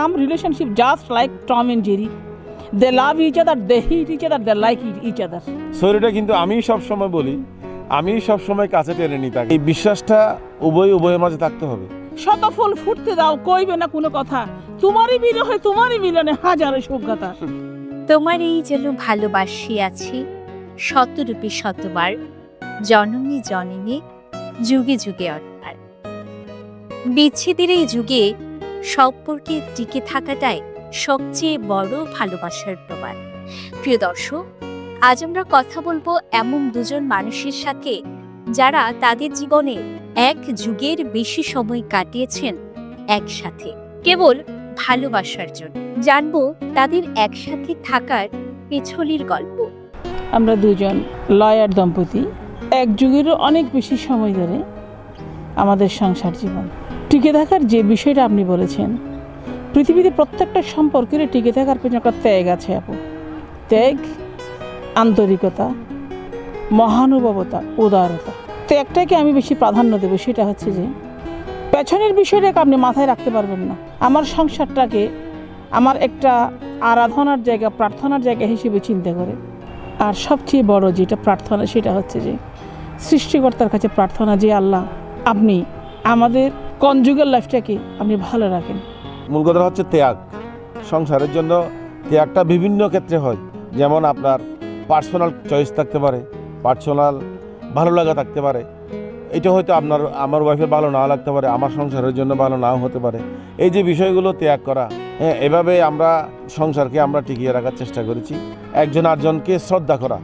Some relationship just like Tom and Jerry. They love each other, they hate each other, they like each other. শরীরটা কিন্তু আমি সব সময় বলি, আমি সব সময় কাছে টেনে নিই তাকে। এই বিশ্বাসটা উভয়ের মাঝে থাকতে হবে। শত ফুল ফুটতে দাও, কইবে না কোনো কথা, তোমারই বিরহে তোমারই মিলনে হাজারো সুখ্যাতা। তোমার এই যেন ভালোবাসি আছি শতরূপে শতবার, জনমে জনমে যুগে যুগে অর্থাৎ। বিচ্ছেদের এই যুগে সম্পর্কে টিকে থাকাটাই সবচেয়ে বড় ভালোবাসার প্রমাণ। প্রিয় দর্শক, আজ আমরা কথা বলবো এমন দুজন মানুষের সাথে যারা তাদের জীবনে এক যুগের বেশি সময় কাটিয়েছেন একসাথে কেবল ভালোবাসার জন্য। জানবো তাদের একসাথে থাকার পেছনের গল্প। আমরা দুজন লয়ার দম্পতি, এক যুগেরও অনেক বেশি সময় ধরে আমাদের সংসার জীবন টিকে থাকার যে বিষয়টা আপনি বলেছেন, পৃথিবীতে প্রত্যেকটা সম্পর্কের টিকে থাকার পেছনে একটা ত্যাগ আছে আপু। ত্যাগ, আন্তরিকতা, মহানুভবতা, উদারতা। ত্যাগটাকে আমি বেশি প্রাধান্য দেবো। সেটা হচ্ছে যে পেছনের বিষয়টাকে আপনি মাথায় রাখতে পারবেন না। আমার সংসারটাকে আমার একটা আরাধনার জায়গা, প্রার্থনার জায়গা হিসেবে চিন্তা করে। আর সবচেয়ে বড় যেটা প্রার্থনা, সেটা হচ্ছে যে সৃষ্টিকর্তার কাছে প্রার্থনা যে আল্লাহ, আপনি আমাদের কনজুগাল লাইফটাকে আপনি ভালো রাখেন। মূল কথা হচ্ছে ত্যাগ। সংসারের জন্য ত্যাগটা বিভিন্ন ক্ষেত্রে হয়। যেমন আপনার পার্সোনাল চয়েস থাকতে পারে, পার্সোনাল ভালো লাগা থাকতে পারে। এটা হয়তো আমার ওয়াইফের ভালো নাও লাগতে পারে, আমার সংসারের জন্য ভালো নাও হতে পারে। এই যে বিষয়গুলো ত্যাগ করা, হ্যাঁ, এভাবে আমরা সংসারকে আমরা টিকিয়ে রাখার চেষ্টা করেছি। একজন আরেকজনকে শ্রদ্ধা করা,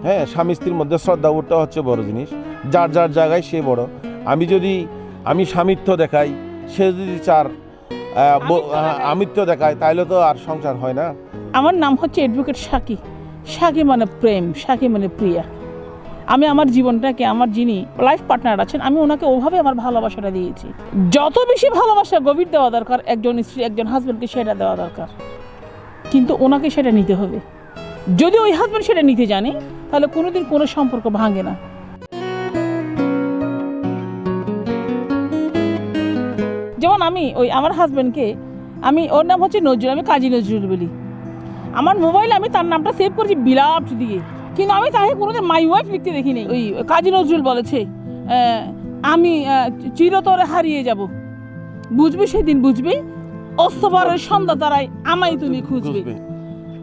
হ্যাঁ, স্বামী স্ত্রীর মধ্যে শ্রদ্ধা ওটা হচ্ছে বড় জিনিস। যার যার জায়গায় সে বড়। আমি স্বামিত্ব দেখাই, সে যদি আমিত্ব দেখায়, তাইলে তো আর সংসার হয় না। আমার নাম হচ্ছে অ্যাডভোকেট সাকি। সাকি মানে প্রেম, সাকি মানে প্রিয়া। আমি আমার জীবনটাকে, আমার যিনি লাইফ পার্টনার আছেন, আমি ওনাকে ওভাবে আমার ভালোবাসাটা দিয়েছি। যত বেশি ভালোবাসা গভীর দেওয়া দরকার একজন স্ত্রী, একজন হাজব্যান্ডকে, সেটা দেওয়া দরকার। কিন্তু ওনাকে সেটা নিতে হবে। যদি ওই হাজব্যান্ড সেটা নিতে জানে, তাহলে কোনোদিন কোনো সম্পর্ক ভাঙে না। যেমন আমি আমার হাজব্যান্ডকে, ওর নাম হচ্ছে নজরুল, আমি কাজী নজরুল বলি। আমার মোবাইলে আমি তার নামটা সেভ করেছি বিলাপ্ট দিয়ে, কিন্তু আমি তাকে কোনোদিন মাই ওয়াইফ লিখতে দেখিনি। ওই কাজী নজরুল বলেছে, আমি চিরতরে হারিয়ে যাব, বুঝবি সেদিন বুঝবি, অস্তপারের সন্ধ্যা তারায় আমায় তুমি খুঁজবে।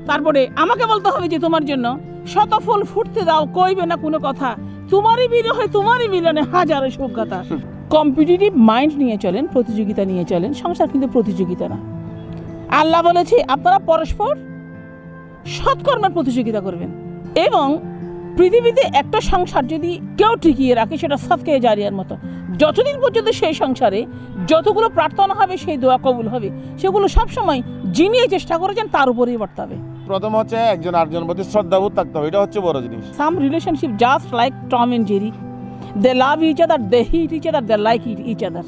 তারপরে আমাকে বলতে হবে যে তোমার জন্য শত ফুল ফুটতে দাও, কইবে না কোনো কথা, তোমারই বিরহে তোমারই মিলনে হাজারো সুখ্যাতা। কম্পিটিটিভ মাইন্ড নিয়ে চলেন, প্রতিযোগিতা নিয়ে চলেন। সংসার কিন্তু প্রতিযোগিতা না। আল্লাহ বলেছে আপনারা পরস্পর সৎকর্মের প্রতিযোগিতা করবেন। এবং পৃথিবীতে একটা সংসার যদি কেউ টিকিয়ে রাখে, সেটা সদকা জারিয়ার মতো। যতদিন পর্যন্ত সেই সংসারে যতগুলো প্রার্থনা হবে, সেই দোয়া কবুল হবে, সেগুলো সবসময় যিনি চেষ্টা করেছেন তার উপরেই বর্তাবে। প্রথম হচ্ছে একজন আরেকজনের প্রতি শ্রদ্ধাবোধ থাকতে হবে, এটা হচ্ছে বড় জিনিস। Some relationship just like Tom and Jerry. They love each other, they hate each other, they like each other.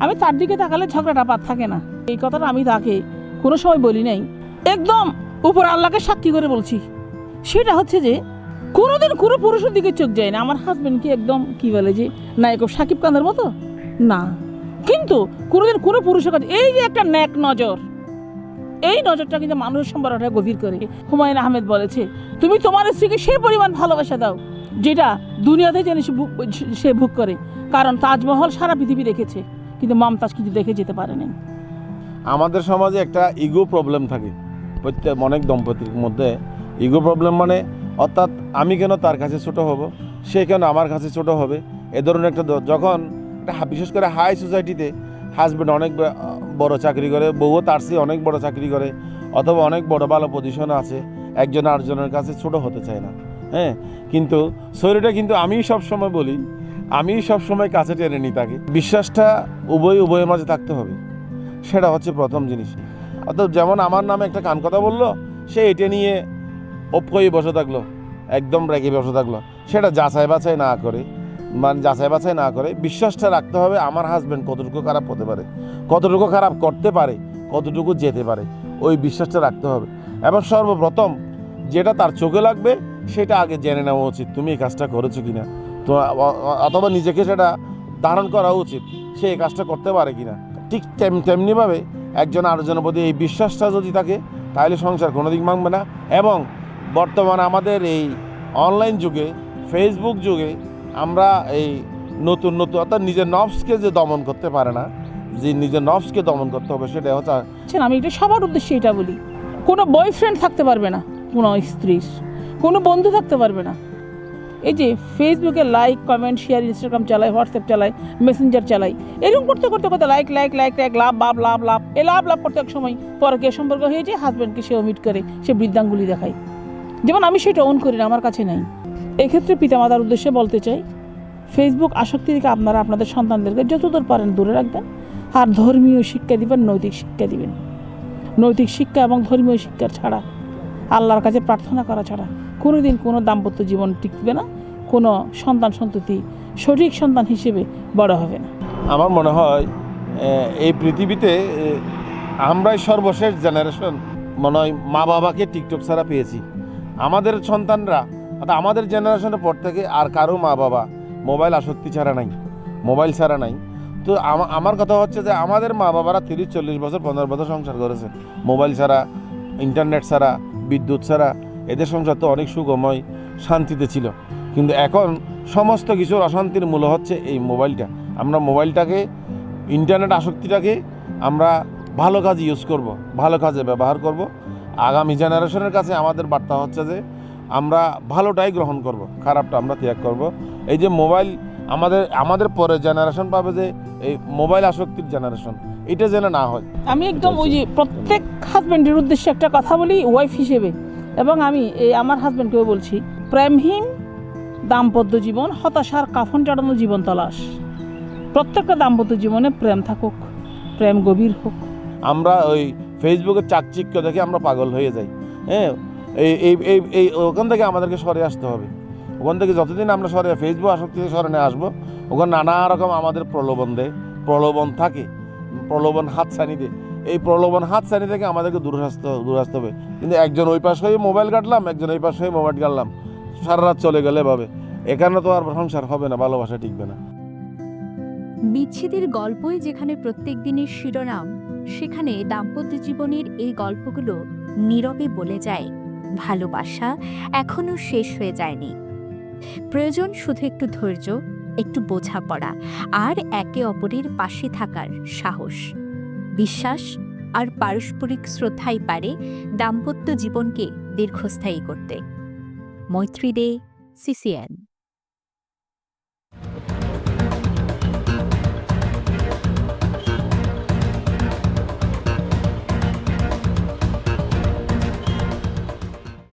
আমি তার দিকে তাকালে ঝগড়াটা পার থাকে না। এই কথাটা আমি তাকে কোনো সময় বলি নাই, একদম উপর আল্লাহকে সাক্ষী করে বলছি। সেটা হচ্ছে যে কোনোদিন কোনো পুরুষের দিকে চোখ যায় না। আমার হাজব্যান্ডকে একদম কি বলে যে নায়ক সাকিব খানের মতো না, কিন্তু কোনোদিন কোনো পুরুষের কাছে এই যে একটা ন্যাক নজর, এই নজরটা কিন্তু মানুষের সম্পর্কটা গভীর করে। হুমায়ুন আহমেদ বলেছে, তুমি তোমার স্ত্রীকে সেই পরিমাণ ভালোবাসা দাও যেটা দুনিয়াতে যেন সে ভোগ করে। কারণ তাজমহল সারা পৃথিবী দেখেছে, কিন্তু মমতাজ কিছু দেখে যেতে পারেনি। আমাদের সমাজে একটা ইগো প্রবলেম থাকে অনেক দম্পতির মধ্যে। ইগো প্রবলেম মানে অর্থাৎ আমি কেন তার কাছে ছোট হব, সে কেন আমার কাছে ছোট হবে, এ ধরনের একটা যখন একটা বিশেষ করে হাই সোসাইটিতে হাজব্যান্ড অনেক বড় চাকরি করে, বউও তার চেয়ে অনেক বড় চাকরি করে, অথবা অনেক বড় ভালো পজিশনে আছে, একজন আরেকজনের কাছে ছোট হতে চায় না। হ্যাঁ, কিন্তু শরীরটা কিন্তু আমি সবসময় বলি, আমি সবসময় কাছে টেনে নিই তাকে। বিশ্বাসটা উভয়ের মাঝে থাকতে হবে। সেটা হচ্ছে প্রথম জিনিস। অর্থাৎ যেমন আমার নামে একটা কান কথা বললো, সে এটা নিয়ে অপকয়ে বসে থাকলো, একদম রেগে বসে থাকলো, সেটা যাচাই বাছাই না করে বিশ্বাসটা রাখতে হবে আমার হাজব্যান্ড কতটুকু খারাপ হতে পারে, কতটুকু খারাপ করতে পারে, কতটুকু যেতে পারে, ওই বিশ্বাসটা রাখতে হবে। এবং সর্বপ্রথম যেটা তার চোখে লাগবে সেটা আগে জেনে নেওয়া উচিত, তুমি এই কাজটা করেছো কিনা, তো অথবা নিজেকে সেটা ধারণ করা উচিত, সে এই কাজটা করতে পারে কিনা। ঠিক তেমনিভাবে একজন আরেকজনের প্রতি এই বিশ্বাসটা যদি থাকে তাহলে সংসার কোনোদিন ভাঙবে না। এবং বর্তমানে আমাদের এই অনলাইন যুগে, ফেসবুক যুগে আমরা এই নতুন নতুন অর্থাৎ নিজের নফসকে যে দমন করতে পারে না, যে নিজের নফসকে দমন করতে হবে, সেটা হচ্ছে আমি এটা সবার উদ্দেশ্যে এটা বলি, কোনো বয়ফ্রেন্ড থাকতে পারবে না কোনো স্ত্রীর, কোনো বন্ধু থাকতে পারবে না। এই যে ফেসবুকে লাইক, কমেন্ট, শেয়ার, ইনস্টাগ্রাম চালায়, হোয়াটসঅ্যাপ চালায়, মেসেঞ্জার চালায়, এরকম করতে করতে করতে like like like like love love love love এ লাভ লাভ করতে এক সময় পরকীয়া সম্পর্ক হয়েছে, হাজব্যান্ডকে সে অমিট করে, সে বৃদ্ধাঙ্গুলি দেখায়। যেমন আমি সেটা অন করি না, আমার কাছে নাই। এক্ষেত্রে পিতামাতার উদ্দেশ্যে বলতে চাই, ফেসবুক আসক্তি থেকে আপনারা আপনাদের সন্তানদেরকে যতদূর পারেন দূরে রাখবেন, আর ধর্মীয় শিক্ষা দিবেন, নৈতিক শিক্ষা দিবেন। নৈতিক শিক্ষা এবং ধর্মীয় শিক্ষা ছাড়া, আল্লাহর কাছে প্রার্থনা করা ছাড়া কোনোদিন কোনো দাম্পত্য জীবন টিকবে না, কোনো সন্তান সন্ততি সঠিক সন্তান হিসেবে বড় হবে না। আমার মনে হয় এই পৃথিবীতে আমরাই সর্বশেষ জেনারেশন মনে হয় মা বাবাকে টিকটক ছাড়া পেয়েছি। আমাদের সন্তানরা অর্থাৎ আমাদের জেনারেশনের পর থেকে আর কারো মা বাবা মোবাইল আসক্তি ছাড়া নাই, মোবাইল ছাড়া নাই। তো আমার কথা হচ্ছে যে আমাদের মা বাবারা 30-40 বছর 15 বছর সংসার করেছে মোবাইল ছাড়া, ইন্টারনেট ছাড়া, বিদ্যুৎ ছাড়া। এদের সংসার তো অনেক সুখময়, শান্তিতে ছিল। কিন্তু এখন সমস্ত কিছুর অশান্তির মূল হচ্ছে এই মোবাইলটা। আমরা মোবাইলটাকে, ইন্টারনেট আসক্তিটাকে আমরা ভালো কাজে ইউজ করব, ভালো কাজে ব্যবহার করব। আগামী জেনারেশনের কাছে আমাদের বার্তা হচ্ছে যে আমরা ভালোটাই গ্রহণ করব, খারাপটা আমরা ত্যাগ করব। এই যে মোবাইল আমাদের পরে জেনারেশন পাবে যে এই মোবাইল আসক্তির জেনারেশন, এটা যেন না হয়। আমি একদম ওই যে প্রত্যেক হাজব্যান্ডের উদ্দেশ্যে একটা কথা বলি ওয়াইফ হিসেবে, এবং আমি এই আমার হাজব্যান্ডকেও বলছি, প্রেমহীন দাম্পত্য জীবন হতাশার কাফন চড়ানো জীবন তলাশ। প্রত্যেকটা দাম্পত্য জীবনে প্রেম থাকুক, প্রেম গভীর হোক। আমরা ওই ফেসবুকের চাকচিক্য দেখে আমরা পাগল হয়ে যাই। হ্যাঁ, এই ওখান থেকে আমাদেরকে সরে আসতে হবে। ওখান থেকে যতদিন আমরা ফেসবুক আসক্তি থেকে সরে নিয়ে আসবো, ওখানে নানা রকম আমাদের প্রলোভন থাকে, প্রলোভন হাতছানি দেয়। এই প্রলোভন হাতছানি থেকে আমাদেরকে দূরে আসতে হবে। কিন্তু একজন ওই পাশ হয়ে মোবাইল কাটলাম, একজন এই পাশ হয়ে মোবাইল কাটলাম, সারা রাত চলে গেলে ভাবে এখানে তো আর সংসার হবে না, ভালোবাসা টিকবে না। বিচ্ছেদের গল্পই যেখানে প্রত্যেক দিনের শিরোনাম, সেখানে দাম্পত্য জীবনের এই গল্পগুলো নীরবে বলে যায় ভালোবাসা এখনো শেষ হয়ে যায়নি। প্রয়োজন শুধু একটু ধৈর্য, একটু বোঝাপড়া, আর একে অপরের পাশে থাকার সাহস, বিশ্বাস আর পারস্পরিক শ্রদ্ধাই পারে দাম্পত্য জীবনকে দীর্ঘস্থায়ী করতে। মৈত্রী দে, CCN।